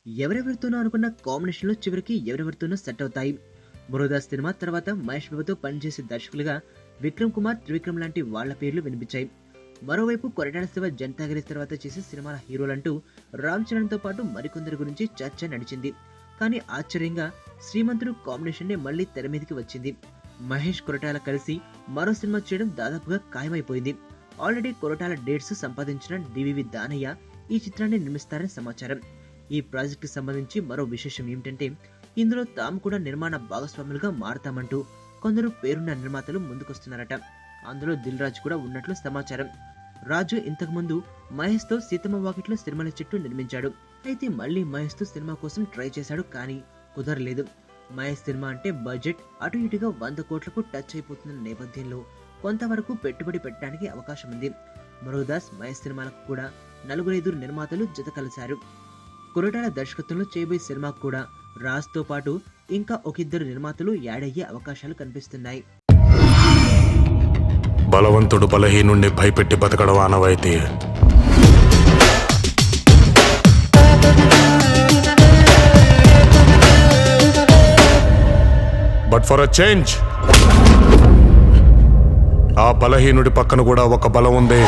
ఎవరెవరితోనో అనుకున్న కాంబినేషన్లు చివరికి ఎవరెవరితోనో సెట్ అవుతాయి. మురుగదాస్ సినిమా తర్వాత మహేష్ బాబుతో పనిచేసే దర్శకులుగా విక్రమ్ కుమార్, త్రివిక్రమ్ లాంటి వాళ్ల పేర్లు వినిపించాయి. మరోవైపు కొరటాల శివ, జనతా తర్వాత చేసే సినిమాల హీరోలంటూ రామ్ చరణ్ తో పాటు మరికొందరి గురించి చర్చ నడిచింది. కానీ ఆశ్చర్యంగా శ్రీమంతుడు కాంబినేషన్ మళ్లీ తెర మీదకి వచ్చింది. మహేష్, కొరటాల కలిసి మరో సినిమా చేయడం దాదాపుగా ఖాయమైపోయింది. ఆల్రెడీ కొరటాల డేట్స్ సంపాదించిన డివివి దానయ్య ఈ చిత్రాన్ని నిర్మిస్తారని సమాచారం. ఈ ప్రాజెక్టు సంబంధించి మరో విశేషం ఏమిటంటే, ఇందులో తాము కూడా నిర్మాణ భాగస్వాములుగా మారతామంటూ కొందరు పేరున్న నిర్మాతలు ముందుకొస్తున్నారట. అందులో దిల్ రాజు కూడా ఉన్నట్లు సమాచారం. రాజు ఇంతకుముందు మహేష్ తో సీతమ్మ వాకిట్లో సిరిమల్ల చెట్టు నిర్మించాడు. అయితే మళ్లీ మహేష్ తో సినిమా కోసం ట్రై చేశాడు, కానీ కుదరలేదు. మహేష్ సినిమా అంటే బడ్జెట్ అటు ఇటుగా 100 కోట్లకు టచ్ అయిపోతున్న నేపథ్యంలో కొంతవరకు పెట్టుబడి పెట్టడానికి అవకాశం ఉంది. మురుగదాస్, మహేష్ సినిమాలకు కూడా 4-5 నిర్మాతలు జత కలిశారు. కొరటాల దర్శకత్వంలో చేయబోయే సినిమాకు కూడా రాజ్ తో పాటు ఇంకా ఒకిద్దరు నిర్మాతలు యాడ్ అయ్యే అవకాశాలు కనిపిస్తున్నాయి. బలవంతుడు బలహీనుణ్ణి భయపెట్టి బతకడం ఆనవాయితీ. బట్ ఫర్ అ చేంజ్, ఆ బలహీనుడి పక్కన కూడా ఒక బలం ఉంది.